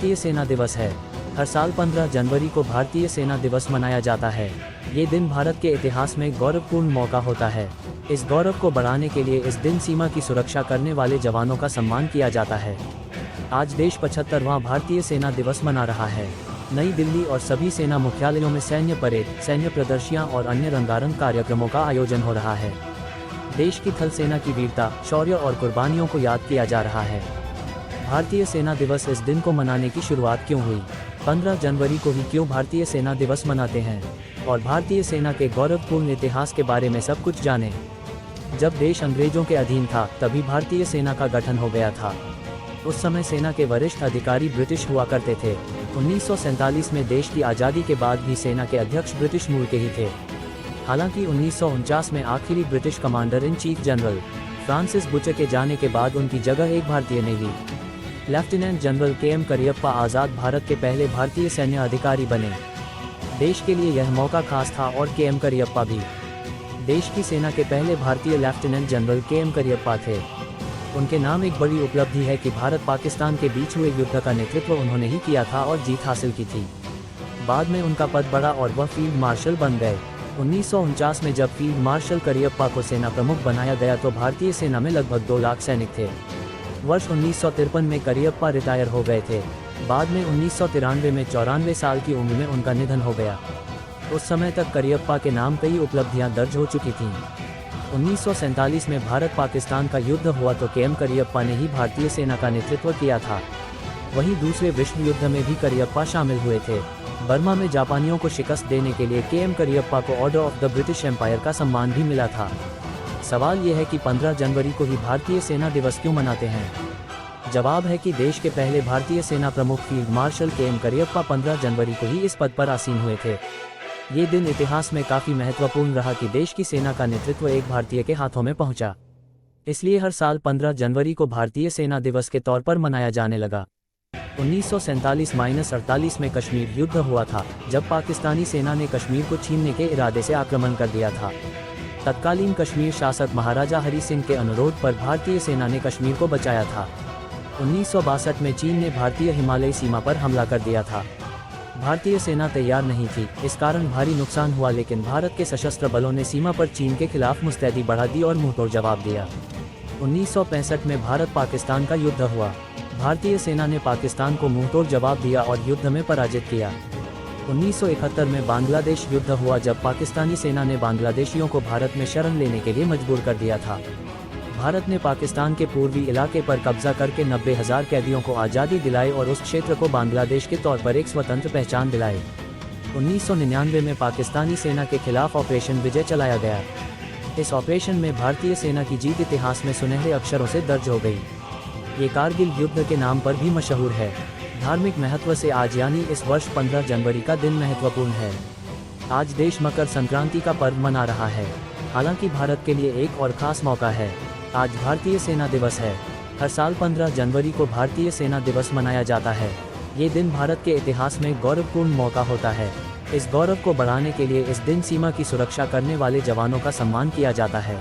भारतीय सेना दिवस है। हर साल 15 जनवरी को भारतीय सेना दिवस मनाया जाता है। ये दिन भारत के इतिहास में गौरवपूर्ण मौका होता है। इस गौरव को बढ़ाने के लिए इस दिन सीमा की सुरक्षा करने वाले जवानों का सम्मान किया जाता है। आज देश 75वां भारतीय सेना दिवस मना रहा है। नई दिल्ली और सभी सेना मुख्यालयों में सैन्य परेड, सैन्य प्रदर्शनियां और अन्य रंगारंग कार्यक्रमों का आयोजन हो रहा है। देश की थल सेना की वीरता, शौर्य और कुर्बानियों को याद किया जा रहा है। भारतीय सेना दिवस इस दिन को मनाने की शुरुआत क्यों हुई? 15 जनवरी को ही क्यों भारतीय सेना दिवस मनाते हैं? और भारतीय सेना के गौरवपूर्ण इतिहास के बारे में सब कुछ जानें। जब देश अंग्रेजों के अधीन था, तभी भारतीय सेना का गठन हो गया था। उस समय सेना के वरिष्ठ अधिकारी ब्रिटिश हुआ करते थे। 1947 में देश की आज़ादी के बाद भी सेना के अध्यक्ष ब्रिटिश मूल के ही थे। हालांकि 1949 में आखिरी British commander in chief general Francis Bucher के जाने के बाद उनकी जगह एक भारतीय ने ली। Lieutenant general K M. करियप्पा आज़ाद भारत के पहले भारतीय सैन्य अधिकारी बने। देश के लिए यह मौका खास था और के.एम. करियप्पा भी देश की सेना के पहले भारतीय लेफ्टिनेंट जनरल के.एम. करियप्पा थे। उनके नाम एक बड़ी उपलब्धि है कि भारत पाकिस्तान के बीच हुए युद्ध का नेतृत्व उन्होंने ही किया था और जीत हासिल की थी। बाद में उनका पद बढ़ा और वह फील्ड मार्शल बन गए। 1949 में जब फील्ड मार्शल करियप्पा को सेना प्रमुख बनाया गया तो भारतीय सेना में लगभग 2 लाख सैनिक थे। वर्ष 1953 में करियप्पा रिटायर हो गए थे। बाद में 1993 में 94 साल की उम्र में उनका निधन हो गया। उस समय तक करियप्पा के नाम कई उपलब्धियां दर्ज हो चुकी थीं। 1947 में भारत पाकिस्तान का युद्ध हुआ तो के.एम. करियप्पा ने ही भारतीय सेना का नेतृत्व किया था। वहीं दूसरे विश्व युद्ध में भी करियप्पा शामिल हुए थे। बर्मा में जापानियों को शिकस्त देने के लिए के.एम. करियप्पा को order of the British empire का सम्मान भी मिला था। सवाल यह है कि 15 जनवरी को ही भारतीय सेना दिवस क्यों मनाते हैं? जवाब है कि देश के पहले भारतीय सेना प्रमुख फील्ड मार्शल के.एम. करियप्पा 15 जनवरी को ही इस पद पर आसीन हुए थे। ये दिन इतिहास में काफ़ी महत्वपूर्ण रहा कि देश की सेना का नेतृत्व एक भारतीय के हाथों में पहुंचा। इसलिए हर साल 15 जनवरी को भारतीय सेना दिवस के तौर पर मनाया जाने लगा। 1947-48 में कश्मीर युद्ध हुआ था, जब पाकिस्तानी सेना ने कश्मीर को छीनने के इरादे से आक्रमण कर दिया था। तत्कालीन कश्मीर शासक महाराजा हरि सिंह के अनुरोध पर भारतीय सेना ने कश्मीर को बचाया था। 1962 में चीन ने भारतीय हिमालयी सीमा पर हमला कर दिया था। भारतीय सेना तैयार नहीं थी, इस कारण भारी नुकसान हुआ, लेकिन भारत के सशस्त्र बलों ने सीमा पर चीन के खिलाफ मुस्तैदी बढ़ा दी और मुंहतोड़ जवाब दिया। 1965 में भारत पाकिस्तान का युद्ध हुआ। भारतीय सेना ने पाकिस्तान को मुंहतोड़ जवाब दिया और युद्ध में पराजित किया। 1971 में बांग्लादेश युद्ध हुआ, जब पाकिस्तानी सेना ने बांग्लादेशियों को भारत में शरण लेने के लिए मजबूर कर दिया था। भारत ने पाकिस्तान के पूर्वी इलाके पर कब्जा करके 90,000 कैदियों को आज़ादी दिलाई और उस क्षेत्र को बांग्लादेश के तौर पर एक स्वतंत्र पहचान दिलाई। 1999 में पाकिस्तानी सेना के खिलाफ ऑपरेशन विजय चलाया गया। इस ऑपरेशन में भारतीय सेना की जीत इतिहास में सुनहरे अक्षरों से दर्ज हो गई। ये कारगिल युद्ध के नाम पर भी मशहूर है। धार्मिक महत्व से आज यानी इस वर्ष 15 जनवरी का दिन महत्वपूर्ण है। आज देश मकर संक्रांति का पर्व मना रहा है। हालांकि भारत के लिए एक और खास मौका है। आज भारतीय सेना दिवस है। हर साल 15 जनवरी को भारतीय सेना दिवस मनाया जाता है। ये दिन भारत के इतिहास में गौरवपूर्ण मौका होता है। इस गौरव को बढ़ाने के लिए इस दिन सीमा की सुरक्षा करने वाले जवानों का सम्मान किया जाता है।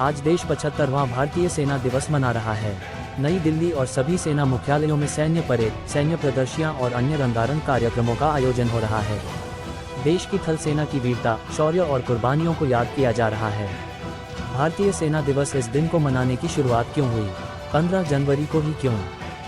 आज देश 75वां भारतीय सेना दिवस मना रहा है। नई दिल्ली और सभी सेना मुख्यालयों में सैन्य परेड, सैन्य प्रदर्शनियां और अन्य रंगारंग कार्यक्रमों का आयोजन हो रहा है। देश की थल सेना की वीरता, शौर्य और कुर्बानियों को याद किया जा रहा है। भारतीय सेना दिवस इस दिन को मनाने की शुरुआत क्यों हुई? 15 जनवरी को ही क्यों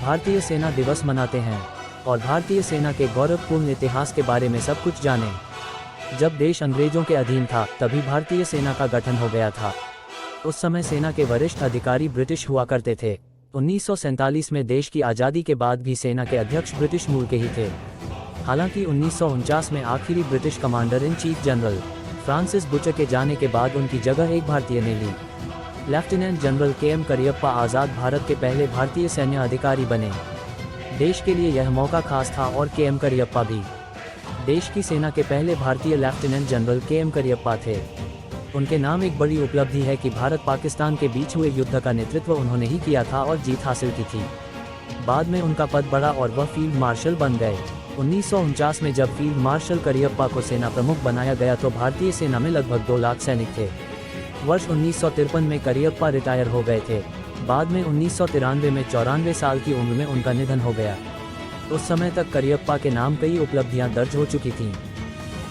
भारतीय सेना दिवस मनाते हैं? और भारतीय सेना के गौरवपूर्ण इतिहास के बारे में सब कुछ जानें। जब देश अंग्रेजों के अधीन था, तभी भारतीय सेना का गठन हो गया था। उस समय सेना के वरिष्ठ अधिकारी ब्रिटिश हुआ करते थे। 1947 में देश की आज़ादी के बाद भी सेना के अध्यक्ष ब्रिटिश मूल के ही थे। हालांकि 1949 में आखिरी British commander in chief general Francis Bucher के जाने के बाद उनकी जगह एक भारतीय ने ली। Lieutenant general K M. करियप्पा आज़ाद भारत के पहले भारतीय सैन्य अधिकारी बने। देश के लिए यह मौका खास था और के.एम. करियप्पा भी देश की सेना के पहले भारतीय लेफ्टिनेंट जनरल के.एम. करियप्पा थे। उनके नाम एक बड़ी उपलब्धि है कि भारत पाकिस्तान के बीच हुए युद्ध का नेतृत्व उन्होंने ही किया था और जीत हासिल की थी। बाद में उनका पद बढ़ा और वह फील्ड मार्शल बन गए। 1949 में जब फील्ड मार्शल करियप्पा को सेना प्रमुख बनाया गया तो भारतीय सेना में लगभग 2 लाख सैनिक थे। वर्ष 1953 में करियप्पा रिटायर हो गए थे। बाद में 1993 में 94 साल की उम्र में उनका निधन हो गया। उस समय तक करियप्पा के नाम कई उपलब्धियां दर्ज हो चुकी थीं।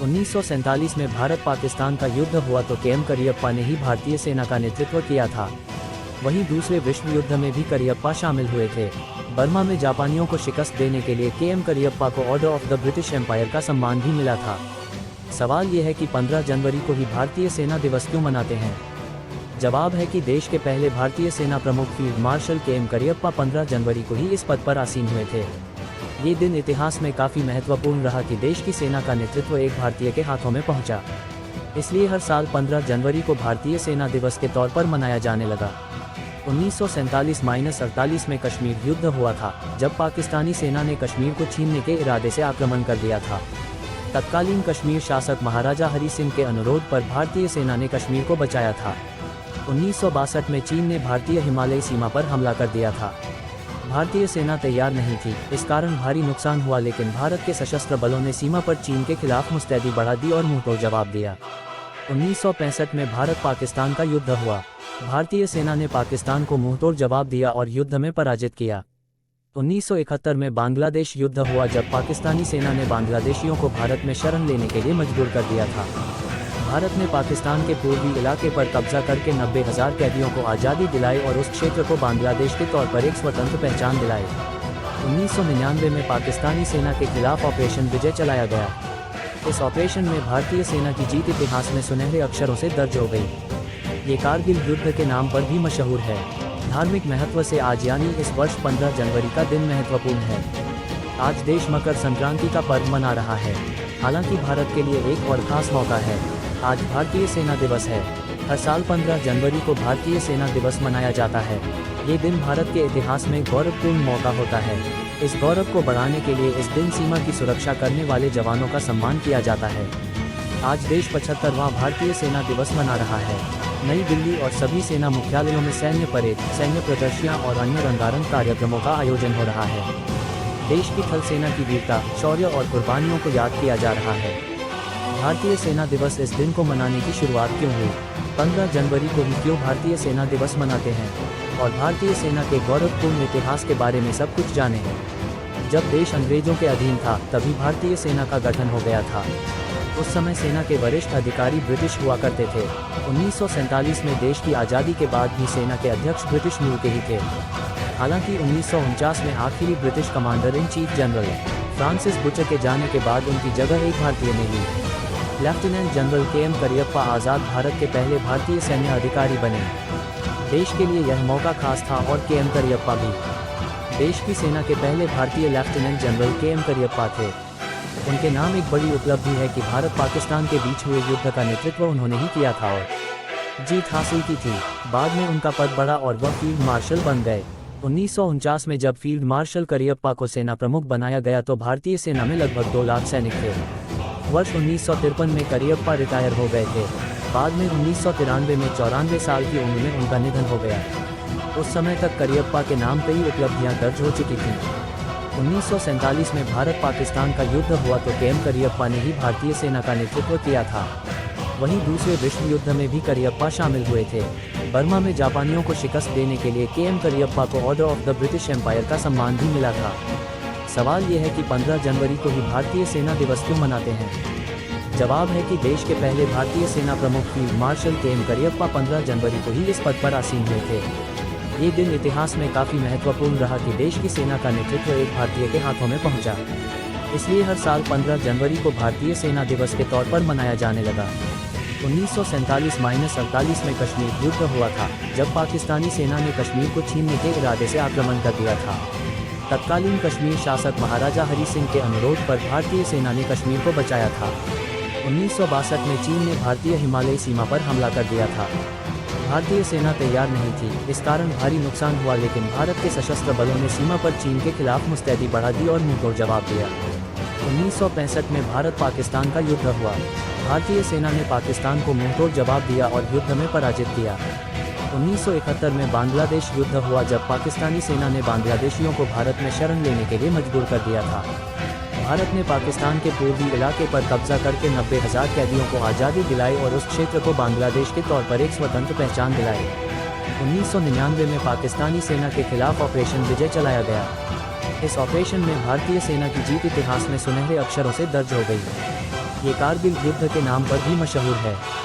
1947 में भारत पाकिस्तान का युद्ध हुआ तो के एम करियप्पा ने ही भारतीय सेना का नेतृत्व किया था। वहीं दूसरे विश्व युद्ध में भी करियप्पा शामिल हुए थे। बर्मा में जापानियों को शिकस्त देने के लिए के एम करियप्पा को order of the British empire का सम्मान भी मिला था। सवाल ये है कि 15 जनवरी को ही भारतीय सेना दिवस क्यों मनाते हैं? जवाब है कि देश के पहले भारतीय सेना प्रमुख फील्ड मार्शल के एम करियप्पा 15 जनवरी को ही इस पद पर आसीन हुए थे। ये दिन इतिहास में काफ़ी महत्वपूर्ण रहा कि देश की सेना का नेतृत्व एक भारतीय के हाथों में पहुंचा। इसलिए हर साल 15 जनवरी को भारतीय सेना दिवस के तौर पर मनाया जाने लगा। 1947-48 में कश्मीर युद्ध हुआ था, जब पाकिस्तानी सेना ने कश्मीर को छीनने के इरादे से आक्रमण कर दिया था। तत्कालीन कश्मीर शासक महाराजा हरि सिंह के अनुरोध पर भारतीय सेना ने कश्मीर को बचाया था। 1962 में चीन ने भारतीय हिमालयी सीमा पर हमला कर दिया था। भारतीय सेना तैयार नहीं थी, इस कारण भारी नुकसान हुआ, लेकिन भारत के सशस्त्र बलों ने सीमा पर चीन के खिलाफ मुस्तैदी बढ़ा दी और मुंहतोड़ जवाब दिया। 1965 में भारत पाकिस्तान का युद्ध हुआ। भारतीय सेना ने पाकिस्तान को मुंहतोड़ जवाब दिया और युद्ध में पराजित किया। 1971 में बांग्लादेश युद्ध हुआ, जब पाकिस्तानी सेना ने बांग्लादेशियों को भारत में शरण लेने के लिए मजबूर कर दिया था। भारत ने पाकिस्तान के पूर्वी इलाके पर कब्जा करके 90,000 कैदियों को आज़ादी दिलाई और उस क्षेत्र को बांग्लादेश के तौर पर एक स्वतंत्र पहचान दिलाई। 1999 में पाकिस्तानी सेना के खिलाफ ऑपरेशन विजय चलाया गया। इस ऑपरेशन में भारतीय सेना की जीत इतिहास में सुनहरे अक्षरों से दर्ज हो गई। ये कारगिल युद्ध के नाम पर भी मशहूर है। धार्मिक महत्व से आज यानी इस वर्ष 15 जनवरी का दिन महत्वपूर्ण है। आज देश मकर संक्रांति का पर्व मना रहा है। हालांकि भारत के लिए एक और खास मौका है, आज भारतीय सेना दिवस है। हर साल 15 जनवरी को भारतीय सेना दिवस मनाया जाता है। ये दिन भारत के इतिहास में गौरवपूर्ण मौका होता है। इस गौरव को बढ़ाने के लिए इस दिन सीमा की सुरक्षा करने वाले जवानों का सम्मान किया जाता है। आज देश 75वां भारतीय सेना दिवस मना रहा है। नई दिल्ली और सभी सेना मुख्यालयों में सैन्य परेड, सैन्य प्रदर्शनियां और अन्य रंगारंग कार्यक्रमों का आयोजन हो रहा है। देश की थल सेना की वीरता, शौर्य और कुर्बानियों को याद किया जा रहा है। भारतीय सेना दिवस इस दिन को मनाने की शुरुआत क्यों हुई? 15 जनवरी को ही क्यों भारतीय सेना दिवस मनाते हैं? और भारतीय सेना के गौरवपूर्ण इतिहास के बारे में सब कुछ जाने हैं। जब देश अंग्रेजों के अधीन था, तभी भारतीय सेना का गठन हो गया था। उस समय सेना के वरिष्ठ अधिकारी ब्रिटिश हुआ करते थे। 1947 में देश की आज़ादी के बाद भी सेना के अध्यक्ष ब्रिटिश मूल के ही थे। हालांकि 1949 में आखिरी British commander in chief general Francis Bucher के जाने के बाद उनकी जगह एक भारतीय ने ली। लेफ्टिनेंट जनरल के एम करियप्पा आज़ाद भारत के पहले भारतीय सैन्य अधिकारी बने। देश के लिए यह मौका खास था और के एम करियप्पा भी देश की सेना के पहले भारतीय लेफ्टिनेंट जनरल के एम करियप्पा थे। उनके नाम एक बड़ी उपलब्धि है कि भारत पाकिस्तान के बीच हुए युद्ध का नेतृत्व उन्होंने ही किया था और जीत हासिल की थी। बाद में उनका पद बढ़ा और वह फील्ड मार्शल बन गए। 1949 में जब फील्ड मार्शल करियप्पा को सेना प्रमुख बनाया गया तो भारतीय सेना में लगभग 2 लाख सैनिक थे। वर्ष 1953 में करियप्पा रिटायर हो गए थे। बाद में 1993 में 94 साल की उम्र में उनका निधन हो गया। उस समय तक करियप्पा के नाम कई उपलब्धियां दर्ज हो चुकी थीं। 1947 में भारत पाकिस्तान का युद्ध हुआ तो के एम करियप्पा ने ही भारतीय सेना का नेतृत्व किया था। वहीं दूसरे विश्व युद्ध में भी करियप्पा शामिल हुए थे। बर्मा में जापानियों को शिकस्त देने के लिए के एम करियप्पा को order of the British empire का सम्मान भी मिला था। सवाल ये है कि 15 जनवरी को ही भारतीय सेना दिवस क्यों मनाते हैं? जवाब है कि देश के पहले भारतीय सेना प्रमुख फील्ड मार्शल के एम करियप्पा 15 जनवरी को ही इस पद पर आसीन हुए थे। ये दिन इतिहास में काफ़ी महत्वपूर्ण रहा कि देश की सेना का नेतृत्व एक भारतीय के हाथों में पहुंचा। इसलिए हर साल 15 जनवरी को भारतीय सेना दिवस के तौर पर मनाया जाने लगा। 1947-48 में कश्मीर युद्ध हुआ था, जब पाकिस्तानी सेना ने कश्मीर को छीनने के इरादे से आक्रमण कर दिया था। तत्कालीन कश्मीर शासक महाराजा हरि सिंह के अनुरोध पर भारतीय सेना ने कश्मीर को बचाया था। 1962 में चीन ने भारतीय हिमालयी सीमा पर हमला कर दिया था। भारतीय सेना तैयार नहीं थी, इस कारण भारी नुकसान हुआ, लेकिन भारत के सशस्त्र बलों ने सीमा पर चीन के खिलाफ मुस्तैदी बढ़ा दी और मुंहतोड़ जवाब दिया। 1965 में भारत पाकिस्तान का युद्ध हुआ। भारतीय सेना ने पाकिस्तान को मुंहतोड़ जवाब दिया और युद्ध में पराजित किया। 1971 में बांग्लादेश युद्ध हुआ, जब पाकिस्तानी सेना ने बांग्लादेशियों को भारत में शरण लेने के लिए मजबूर कर दिया था। भारत ने पाकिस्तान के पूर्वी इलाके पर कब्जा करके 90,000 कैदियों को आज़ादी दिलाई और उस क्षेत्र को बांग्लादेश के तौर पर एक स्वतंत्र पहचान दिलाई। 1999 में पाकिस्तानी सेना के खिलाफ ऑपरेशन विजय चलाया गया। इस ऑपरेशन में भारतीय सेना की जीत इतिहास में सुनहरे अक्षरों से दर्ज हो गई। ये कारगिल युद्ध के नाम पर भी मशहूर है।